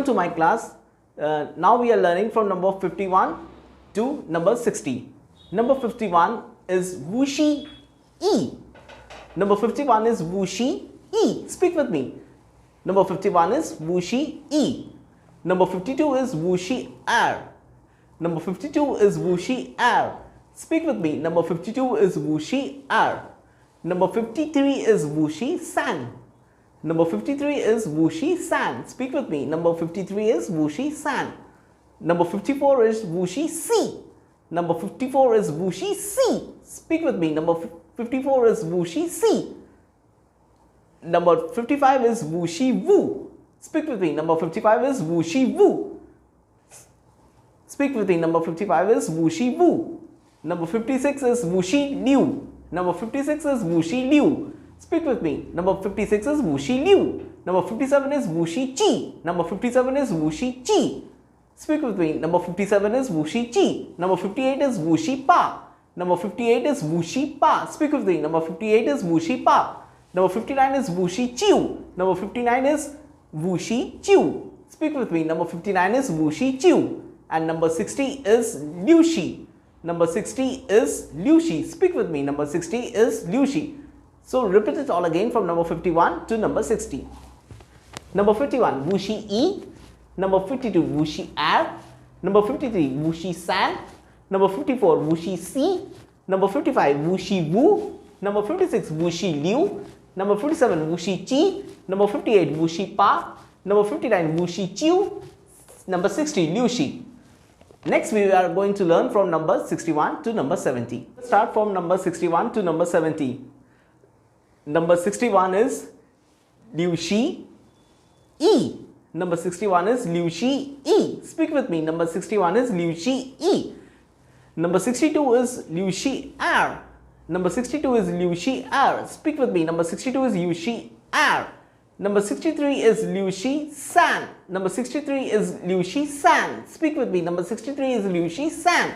Welcome to my class. Now we are learning from number 51 to number 60. Number 51 is whooshy E. Number 51 is whooshy E. Speak with me. Number 51 is whooshy E. Number 52 is whooshy R. Number 52 is whooshy R. Speak with me. Number 52 is whooshy R. Number 53 is whooshy san. Number 53 is whooshy san. Speak with me. Number 53 is whooshy san. Number 54 is whooshy C. Number 54 is whooshy C. Speak with me. Number 54 is whooshy C. Number 55 is whooshy woo. Speak with me. Number 55 is whooshy woo. Speak with me. Number 55 is whooshy woo. Number 56 is whooshy liu. Number 56 is whooshy liu. Speak with me. Number 56 is whooshy liu. Number 57 is whooshy chi. Number 57 is whooshy chi. Speak with me. Number 57 is whooshy chi. Number 58 is whooshy pa. Number 58 is whooshy pa. Speak with me. Number 58 is whooshy pa. Number 59 is whooshy chiu. Number 59 is whooshy chiu. Speak with me. Number 59 is whooshy chiu. And number 60 is liu shi. Number 60 is liu shi. Speak with me. Number 60 is liu shi. So repeat it all again from number 51 to number 60. Number 51 whooshy E. Number 52 whooshy R. Number 53 whooshy san. Number 54 whooshy C. Number 55 whooshy woo. Number 56 whooshy liu. Number 57 whooshy chi. Number 58 whooshy pa. Number 59 whooshy chiu. Number 60 liu shi. Next we are going to learn from number 61 to number 70. Let's start from number 61 to number 70. Number 61 is liu shi E. Number 61 is liu shi E. Speak with me. Number 61 is liu shi E. Number 62 is liu shi R. Number 62 is liu shi R. Speak with me. Number 62 is liu shi R. Number 63 is liu shi san. Number 63 is liu shi san. Speak with me. Number 63 is liu shi san.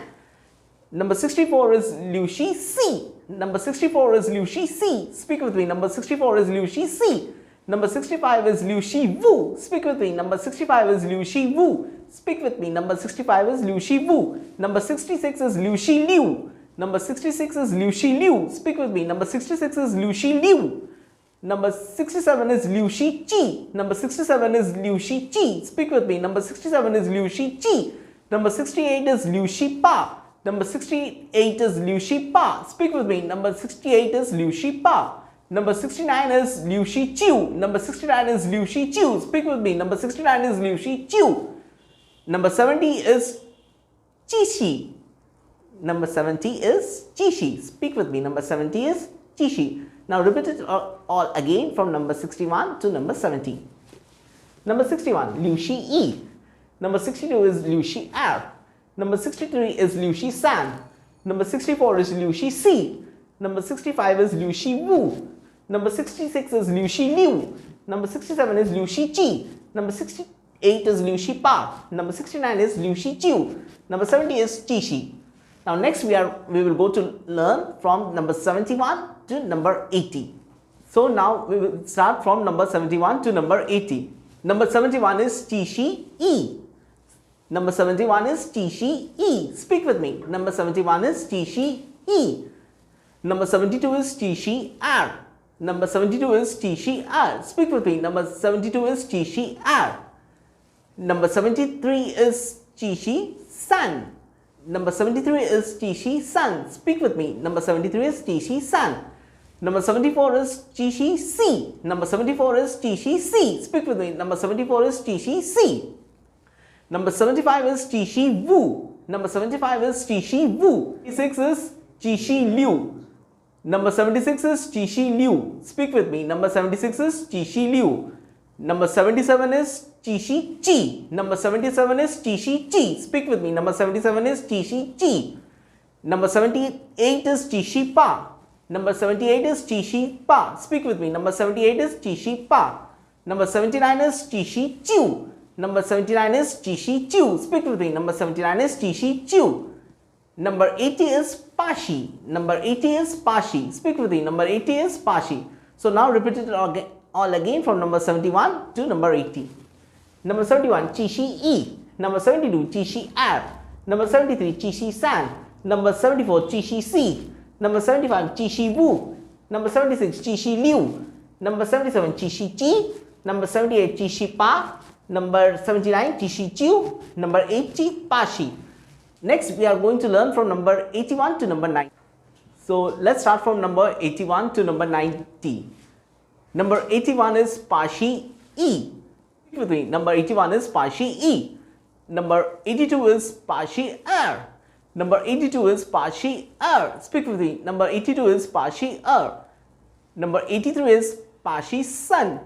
Number 64 is liu shi C. Number 64 is liu shi C. Speak with me. Number 64 is liu shi C. Number 65 is liu shi woo. Speak with me. Number 65 is liu shi woo. Speak with me. Number 65 is liu shi woo. Number 66 is liu shi liu. Number 66 is liu shi liu. Speak with me. Number 66 is liu shi liu. Number 67 is liu shi chi. Number 67 is liu shi chi. Speak with me. Number 67 is liu shi chi. Number 68 is liu shi pa. Number 68 is liu shi pa. Speak with me. Number 68 is liu shi pa. Number 69 is liu shi chiu. Number 69 is liu shi chiu. Speak with me. Number 69 is liu shi chiu. Number 70 is chi shi. Number 70 is chi shi. Speak with me. Number 70 is chi shi. Now repeat it all again from number 61 to number 70. Number 61 liu shi E. Number 62 is liu shi R. Number 63 is liu shi san. Number 64 is liu shi C. Number 65 is liu shi woo. Number 66 is liu shi liu. Number 67 is liu shi chi. Number 68 is liu shi pa. Number 69 is liu shi chiu. Number 70 is chi shi. Now next we will go to learn from number 71 to number 80. So now we will start from number 71 to number 80. Number 71 is chi shi E. Number 71 is chi shi E. Speak with me. Number 71 is chi shi E. Number 72 is chi shi R. Number 72 is chi shi R. Speak with me. Number 72 is chi shi R. Number 73 is chi shi san. Number 73 is chi shi san. Speak with me. Number 73 is chi shi san. Number 74 is chi shi C. Number 74 is chi shi C. Speak with me. Number 74 is chi shi C. Number 75 is chi shi woo. Number 75 is chi shi woo. 76 is chi shi liu. Number 76 is chi shi liu. Speak with me. Number 76 is chi shi liu. Number 77 is chi shi chi. Number 77 is chi shi chi. Speak with me. Number 77 is chi shi chi. Number 78 is chi shi pa. Number 78 is chi shi pa. Speak with me. Number 78 is chi shi pa. Number 79 is chi shi chiu. Number 79 is chi shi chiu. Speak with me. Number 79 is chi shi chiu. Number 80 is pashi. Number 80 is pashi. Speak with me. Number 80 is pashi. So now repeat it all again from number 71 to number 80. Number 71, Chi Shi E. Number 72, Chi Shi Er. Number 73, Chi Shi San. Number 74, Chi Shi Si. Number 75, Chi Shi Wu. Number 76, Chi Shi Liu. Number 77, Chi Shi Chi. Number 78, Chi Shi Pa. Number 79, Chi Shi Chiu. Number 80, Pa Shi. Next, we are going to learn from number 81 to number 90. So, let's start from number 81 to number 90. Number 81 is Pa Shi E. With me. Number 81 is Pa Shi E. Number 82 is Pa Shi Er. Number 82 is Pa Shi Er. Speak with me. Number 82 is Pa Shi Er. Number 83 is Pa Shi San.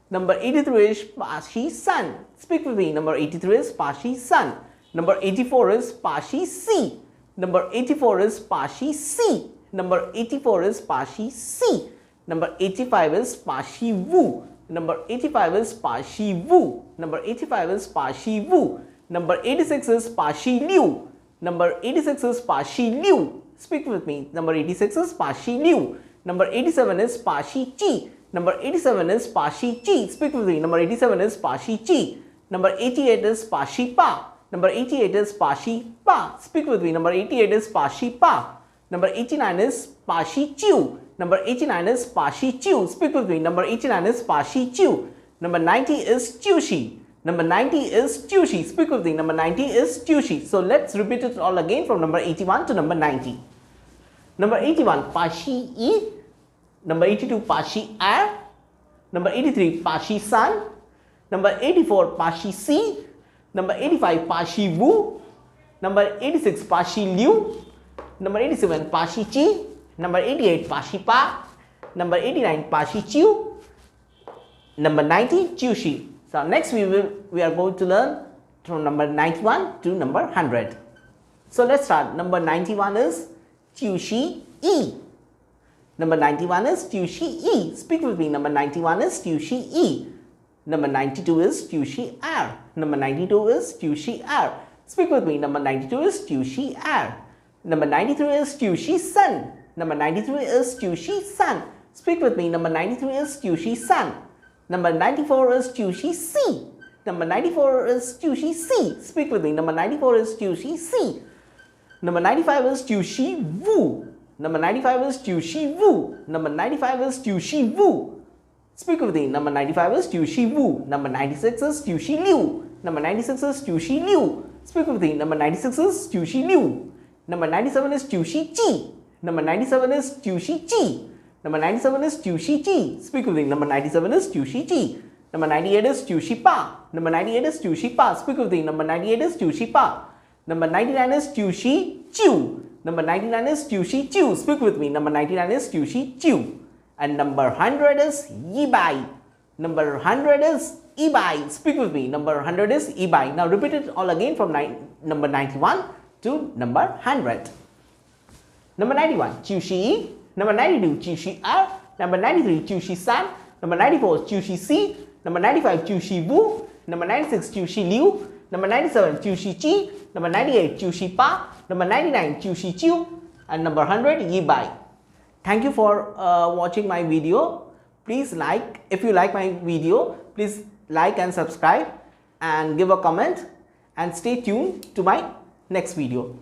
Number 83 is Pa Shi San. Speak with me. Number 83 is Pa Shi San. Number 84 is Pa Shi Si. Number 84 is Pa Shi Si. Number 84 is Pa Shi Si. Number 85 is Pa Shi Wu. Number 85 is Pa Shi Wu. Number 85 is Pa Shi Wu. Number 86 is Pa Shi Liu. Number 86 is Pa Shi Liu. Speak with me. Number 86 is Pa Shi Liu. Number 87 is Pa Shi Chi. Number 87 is Pa Shi Chi. Speak with me. Number 87 is Pa Shi Chi. Number 88 is Pa Shi Pa. Number 88 is Pa Shi Pa. Speak with me. Number 88 is Pa Shi Pa. Number 89 is Pa Shi Chiu. Number 89 is Pa Shi Chiu. Speak with me. Number 89 is Pa Shi Chiu. Number 90 is Chiu Shi. Number 90 is Chiu Shi. Speak with me. Number 90 is Chiu Shi. So let's repeat it all again from number 81 to number 90. Number 81, Pa Shi E. Number 82, Pa Shi Er. Number 83, Pa Shi San. Number 84, Pa Shi Si. Number 85, Pa Shi Wu. Number 86, Pa Shi Liu. Number 87, Pa Shi Chi. Number 88, Pa Shi Pa. Number 89, Pa Shi Chiu. Number 90, Chiu Shi. So next we are going to learn from number 91 to number 100. So let's start. Number 91 is Chiu Shi E. Number 91 is Chiu Shi E. Speak with me. Number 91 is Chiu Shi E. Number 92 is Chiu Shi Er. Number 92 is Chiu Shi Er. Speak with me. Number 92 is Chiu Shi Er. Number 93 is Chiu Shi San. Number 93 is Chiu Shi San. Speak with me. Number 93 is Chiu Shi San. Number 94 is Chiu Shi Si. Number 94 is Chiu Shi Si. Speak with me. Number 94 is Chiu Shi Si. Number 95 is Chiu Shi Wu. Number 95 is Chiu Shi Wu. Number 95 is Chiu Shi Wu. Speak with me. Number 95 is Chiu Shi Wu. Number 96 is Chiu Shi Liu. Number 96 is Chiu Shi Liu. Speak with me. Number 96 is Chiu Shi Liu. Number 97 is Chiu Shi Chi. Number 97 is Chiu Shi Chi. Number 97 is Chiu Shi Chi. Speak with me. Number 97 is Chiu Shi Chi. Number 98 is Chiu Shi Pa. Number 98 is Chiu Shi Pa. Speak with me. Number 98 is Chiu Shi Pa. Number 99 is Chiu Shi Chiu. Number 99 is Chiu Shi Chiu. Speak with me. Number 99 is Chiu Shi Chiu. And number 100 is Yi Bai. Number 100 is Yi Bai. Speak with me. Number 100 is Yi Bai. Now repeat it all again from number 91 to number 100. Number 91, Chiu Shi E. Number 92, Chiu Shi Er. Number 93, Chiu Shi San. Number 94, Chiu Shi Si. Number 95, Chiu Shi Wu. Number 96, Chiu Shi Liu. Number 97, Chiu Shi Chi. Number 98, Chiu Shi Pa. Number 99, Chiu Shi Chiu. And number 100, Yi Bai. Thank you for watching my video. Please like, if you like my video, please like and subscribe and give a comment and stay tuned to my next video.